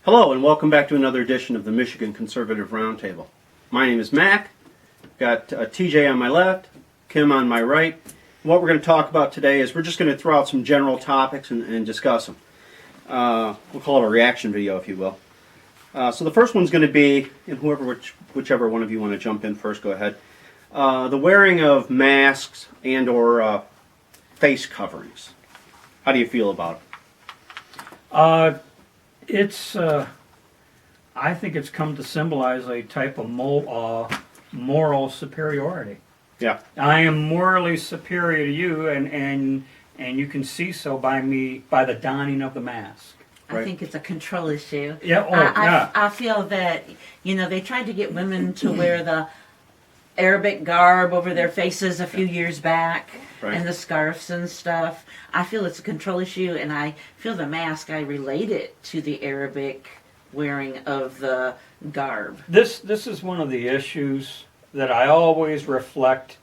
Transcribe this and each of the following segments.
Hello and welcome back to another edition of the Michigan Conservative Roundtable. My name is Mac. Got TJ on my left, Kim on my right. What we're going to talk about today is we're just going to throw out some general topics and discuss them. We'll call it a reaction video, if you will. So the first one's going to be, and whichever one of you want to jump in first, go ahead. The wearing of masks and or face coverings. How do you feel about it? I think it's come to symbolize a type of moral superiority. Yeah. I am morally superior to you, and you can see so by the donning of the mask. I think it's a control issue. Yeah. I feel that, they tried to get women to wear the Arabic garb over their faces a few years back, Right. and the scarves and stuff. I feel it's a control issue, and I feel the mask, I relate it to the Arabic wearing of the garb. This is one of the issues that I always reflect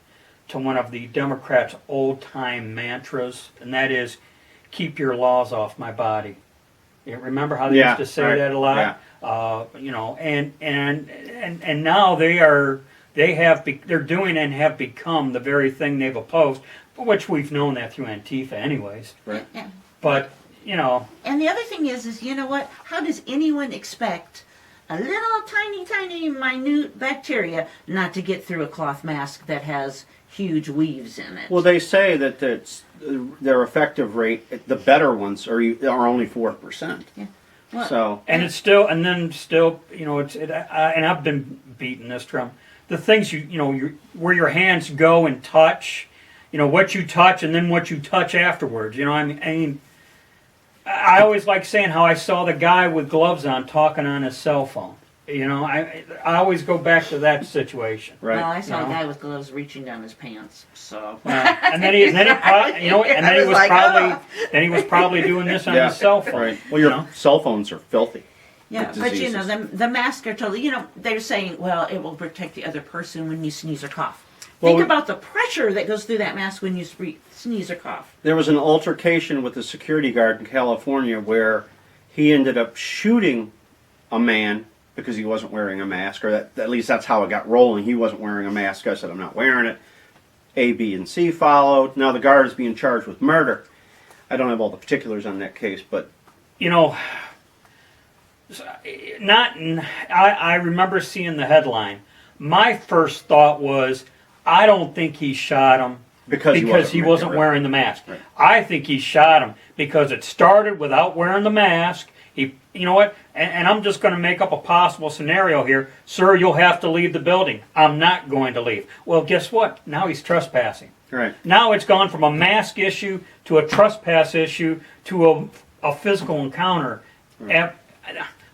to one of the Democrats' old-time mantras, and that is, keep your laws off my body. You remember how they used to say that a lot? Yeah. And now they're doing and have become the very thing they've opposed, which we've known that through Antifa anyways. Right. Yeah. But, And the other thing is you know what? How does anyone expect a little tiny, minute bacteria not to get through a cloth mask that has huge weaves in it? Well, they say that their effective rate, the better ones, are only 4%. Yeah. Well, So and it's still, and I've been beating this drum. The things where your hands go and touch, what you touch and then what you touch afterwards. I always like saying how I saw the guy with gloves on talking on his cell phone. I always go back to that situation. right. Well, I saw a guy with gloves reaching down his pants. So. And then he was probably doing this on his cell phone. Right. Well, your cell phones are filthy. Yeah, with but diseases. the masks are totally, they're saying, well, it will protect the other person when you sneeze or cough. Well, Think about the pressure that goes through that mask when you sneeze or cough. There was an altercation with a security guard in California where he ended up shooting a man because he wasn't wearing a mask, or at least that's how it got rolling. He wasn't wearing a mask. I said, I'm not wearing it. A, B, and C followed. Now the guard is being charged with murder. I don't have all the particulars on that case, but I remember seeing the headline. My first thought was, I don't think he shot him because he wasn't wearing the mask. Right. I think he shot him because it started without wearing the mask. You know what? And I'm just going to make up a possible scenario here. Sir, you'll have to leave the building. I'm not going to leave. Well, guess what? Now he's trespassing. Right. Now it's gone from a mask issue to a trespass issue to a physical encounter. Right.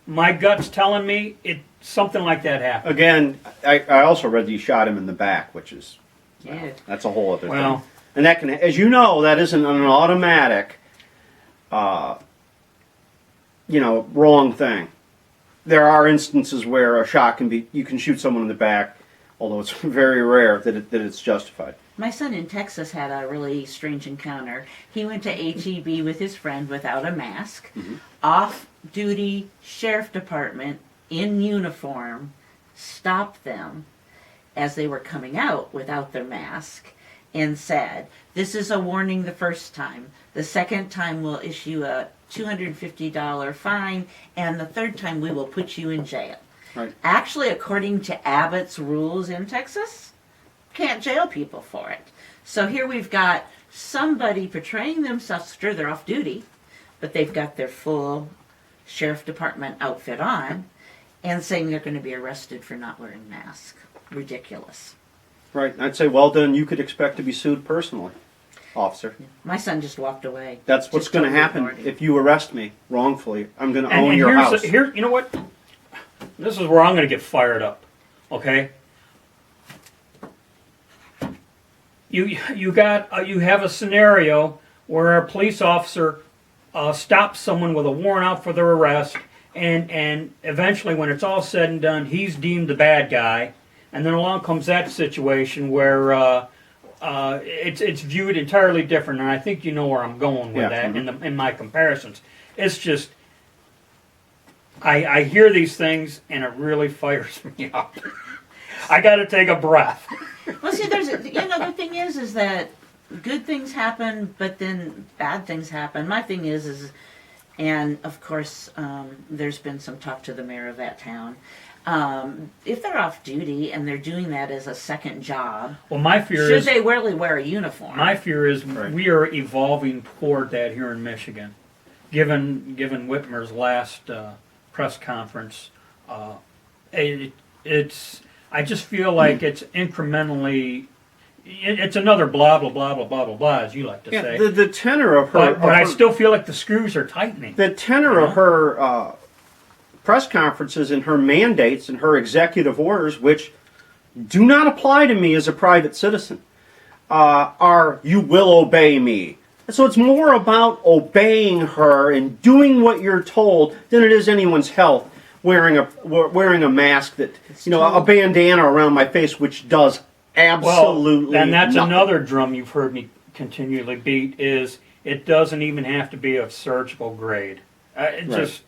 My gut's telling me something like that happened. Again, I also read that he shot him in the back, which is that's a whole other thing. And that can, as you know, that isn't an automatic, wrong thing. There are instances where a shot you can shoot someone in the back, although it's very rare that it's justified. My son in Texas had a really strange encounter. He went to HEB with his friend without a mask. Mm-hmm. Off-duty sheriff department in uniform stopped them as they were coming out without their mask and said, this is a warning the first time. The second time we'll issue a $250 fine, and the third time we will put you in jail. Right. Actually, according to Abbott's rules in Texas, can't jail people for it. So here we've got somebody portraying themselves, sure, they're off duty, but they've got their full sheriff department outfit on, and saying they're going to be arrested for not wearing masks. Ridiculous. Right. I'd say, well done. You could expect to be sued personally, officer. My son just walked away. That's what's Just going to totally happen ignored him. if you arrest me wrongfully. I'm going to own And your here's house. You know what? This is where I'm going to get fired up. Okay. You have a scenario where a police officer stops someone with a warrant out for their arrest, and eventually, when it's all said and done, he's deemed the bad guy, and then along comes that situation where it's viewed entirely different, and I think you know where I'm going with that in my comparisons. It's just I hear these things and it really fires me up. I got to take a breath. Well, see, the thing is that good things happen, but then bad things happen. My thing is, and of course, there's been some talk to the mayor of that town. If they're off duty and they're doing that as a second job, Well, my fear should is they really wear a uniform? my fear is Right. we are evolving toward that here in Michigan. Given Whitmer's last press conference, it's I just feel like it's incrementally. It's another blah blah blah blah blah blah blah, as you like to Yeah, say. the tenor of her, But I still feel like the screws are tightening. the tenor of her press conferences and her mandates and her executive orders, which do not apply to me as a private citizen, are "you will obey me." So it's more about obeying her and doing what you're told than it is anyone's health. Wearing a mask that a bandana around my face, which does absolutely. Well, and that's nothing. another drum you've heard me continually beat. Is it doesn't even have to be of surgical grade. Just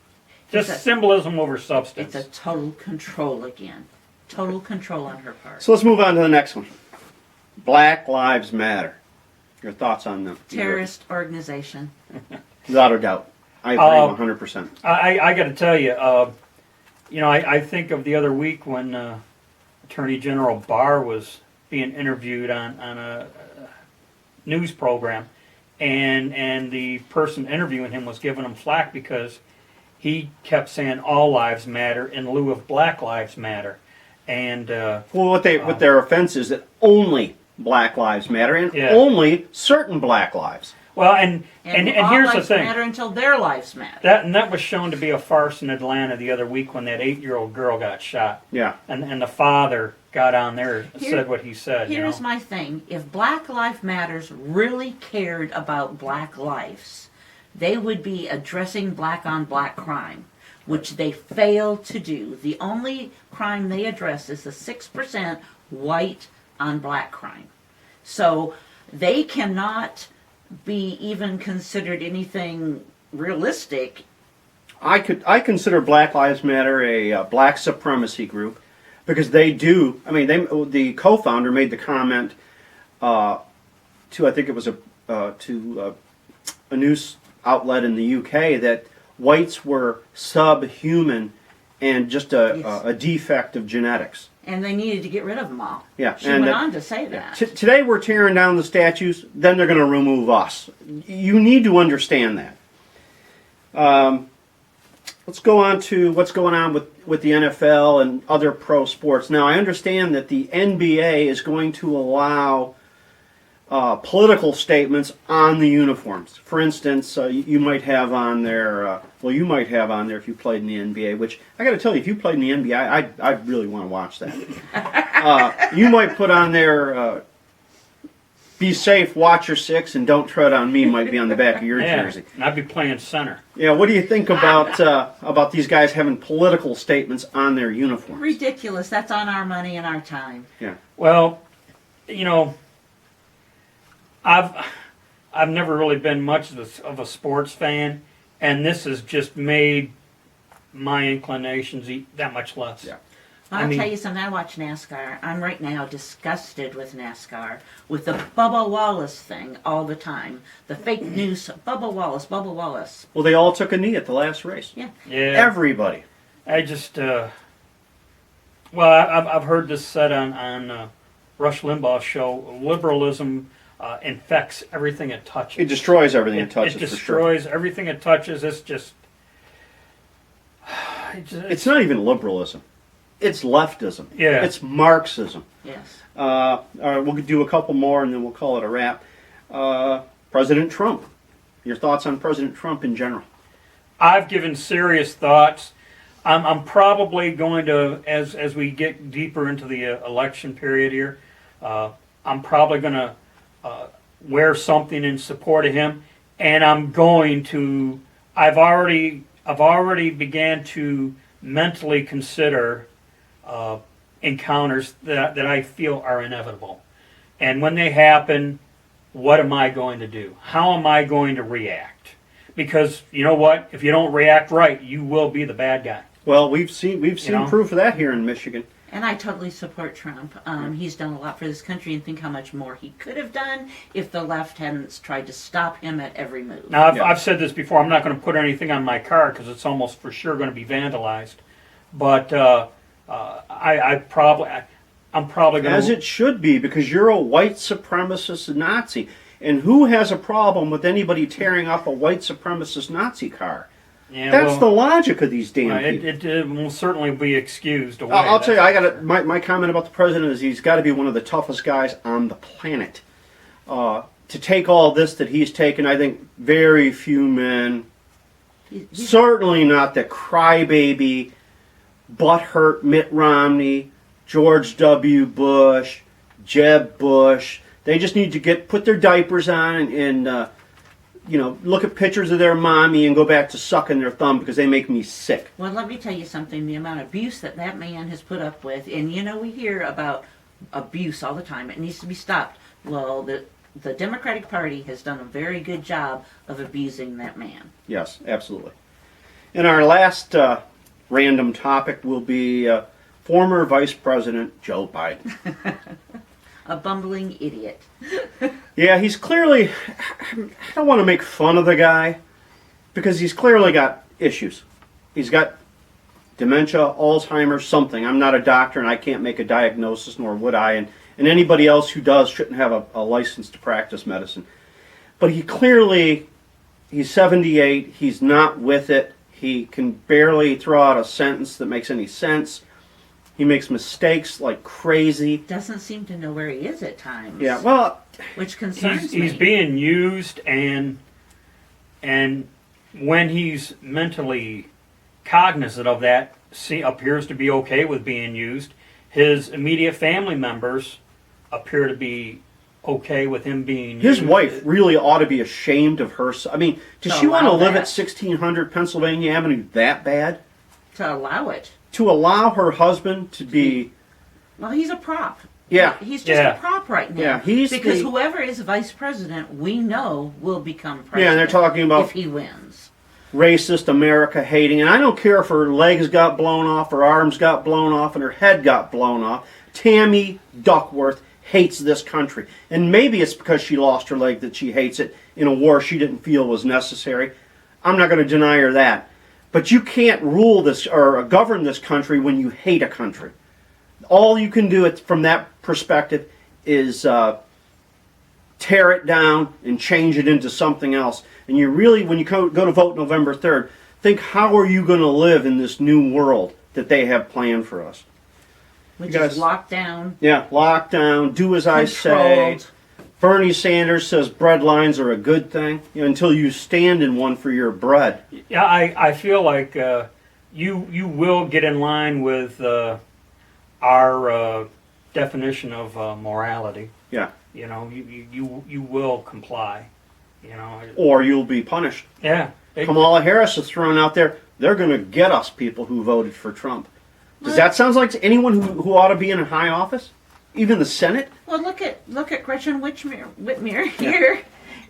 It's a- symbolism over substance. It's a total control again. Total control on her part. So let's move on to the next one. Black Lives Matter. Your thoughts on them? Terrorist organization. Without a doubt. I agree 100%. I got to tell you, I think of the other week when Attorney General Barr was being interviewed on a news program, and the person interviewing him was giving him flack because he kept saying all lives matter in lieu of Black Lives Matter, and Well, what their offense is that only Black Lives Matter and Yeah. only certain Black lives. well, and all here's the lives thing. matter until their lives matter. That was shown to be a farce in Atlanta the other week when that 8-year-old girl got shot, Yeah. and the father got on there and Here- said what he said. Here's my thing. If Black Lives Matters really cared about black lives, they would be addressing black on black crime, which they fail to do. The only crime they address is the 6% white on black crime. So they cannot be even considered anything realistic. I consider Black Lives Matter a black supremacy group because they do. I mean, the co-founder made the comment to I think it was a news outlet in the UK that whites were subhuman and just a defect of genetics. And they needed to get rid of them all. Yeah, She and went on to say that. Today we're tearing down the statues, then they're going to remove us. You need to understand that. Let's go on to what's going on with the NFL and other pro sports. Now, I understand that the NBA is going to allow political statements on the uniforms. For instance, you might have on there, you might have on there if you played in the NBA, which I got to tell you, if you played in the NBA, I really want to watch that. You might put on there, be safe, watch your six, and don't tread on me might be on the back of your jersey. And I'd be playing center. Yeah, what do you think about these guys having political statements on their uniforms? Ridiculous. That's on our money and our time. Yeah. Well, I've never really been much of a sports fan, and this has just made my inclinations that much less. Yeah. I'll tell you something. I watch NASCAR. I'm right now disgusted with NASCAR, with the Bubba Wallace thing all the time. The fake news, Bubba Wallace, Bubba Wallace. Well, they all took a knee at the last race. Yeah. Yeah. Everybody. I just, I've heard this said on Rush Limbaugh's show. Liberalism infects everything it touches. It destroys everything it touches. It for sure. destroys everything it touches. It's just. It's not even liberalism. It's leftism. Yeah. It's Marxism. Yes. All right, we'll do a couple more and then we'll call it a wrap. President Trump. Your thoughts on President Trump in general? I've given serious thoughts. I'm probably going to, as we get deeper into the election period here, I'm probably going to wear something in support of him, and I'm going to. I've already began to mentally consider encounters that I feel are inevitable, and when they happen, what am I going to do? How am I going to react? because you know what? If you don't react right, you will be the bad guy. Well, we've seen know? proof of that here in Michigan. And I totally support Trump. He's done a lot for this country, and think how much more he could have done if the left hadn't tried to stop him at every move. Now, Yeah. I've said this before. I'm not going to put anything on my car because it's almost for sure going to be vandalized. But I'm probably going As to. it should be, because you're a white supremacist Nazi. And who has a problem with anybody tearing up a white supremacist Nazi car? Yeah, That's the logic of these damn people. it will certainly be excused away. I'll tell you, I got my comment about the president is he's got to be one of the toughest guys on the planet. To take all this that he's taken, I think very few men, He's- certainly not the crybaby, butthurt Mitt Romney, George W. Bush, Jeb Bush. They just need to put their diapers on and look at pictures of their mommy and go back to sucking their thumb because they make me sick. Well, let me tell you something. The amount of abuse that man has put up with, and we hear about abuse all the time. It needs to be stopped. Well, the Democratic Party has done a very good job of abusing that man. Yes, absolutely. And our last random topic will be former Vice President Joe Biden. A bumbling idiot. Yeah, he's clearly. I don't want to make fun of the guy because he's clearly got issues. He's got dementia, Alzheimer's, something. I'm not a doctor and I can't make a diagnosis, nor would I. And anybody else who does shouldn't have a license to practice medicine. But he's 78. He's not with it. He can barely throw out a sentence that makes any sense. He makes mistakes like crazy. Doesn't seem to know where he is at times. Yeah, well, which concerns me. He's being used, and when he's mentally cognizant of that, appears to be okay with being used. His immediate family members appear to be okay with him being used. his wife really ought to be ashamed of her. I mean, does To she want to allow live that. at 1600 Pennsylvania Avenue that bad? To allow it. To allow her husband to be... Well, he's a prop. Yeah. He's just Yeah. a prop right now. Yeah, he's because the- whoever is vice president, we know will become president. Yeah, and they're talking about if he wins. racist America hating. And I don't care if her legs got blown off, her arms got blown off, and her head got blown off. Tammy Duckworth hates this country. And maybe it's because she lost her leg that she hates it in a war she didn't feel was necessary. I'm not going to deny her that. But you can't rule this or govern this country when you hate a country. All you can do from that perspective is tear it down and change it into something else. And you really, when you go to vote November 3rd, think how are you going to live in this new world that they have planned for us? Which You guys- is lockdown. Yeah, lockdown, do as I say. Controlled. Bernie Sanders says bread lines are a good thing until you stand in one for your bread. Yeah, I feel like you will get in line with our definition of morality. Yeah. You know, you will comply. You know. Or you'll be punished. Yeah. Kamala Harris is thrown out there. They're going to get us people who voted for Trump. Does that sound like anyone who ought to be in a high office? Even the Senate? Well, look at Gretchen Whitmer here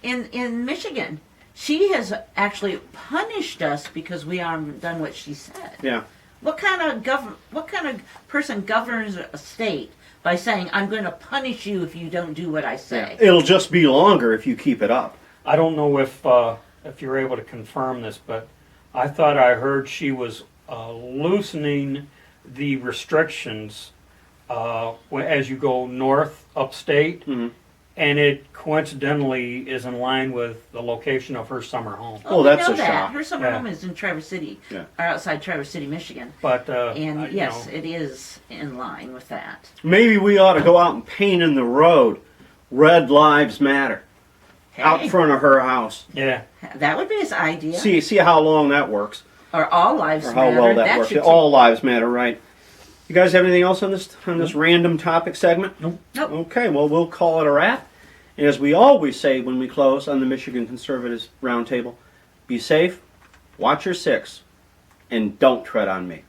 in Michigan. She has actually punished us because we haven't done what she said. Yeah. What kind of person governs a state by saying, "I'm going to punish you if you don't do what I say"? It'll just be longer if you keep it up. I don't know if you're able to confirm this, but I thought I heard she was loosening the restrictions as you go north upstate, and it coincidentally is in line with the location of her summer home. Oh, we that's know a that. shock. Her summer Yeah. home is in Traverse City, Yeah. or outside Traverse City, Michigan. But And you yes, know, it is in line with that. Maybe we ought to go out and paint in the road Red Lives Matter out Hey, front of her house. yeah. that would be his idea. See how long that works. Or all lives Or how matter. well that works. should All lives matter, right? You guys have anything else on this random topic segment? Nope. Nope. Okay, well, we'll call it a wrap. And as we always say when we close on the Michigan Conservatives Roundtable, be safe, watch your six, and don't tread on me.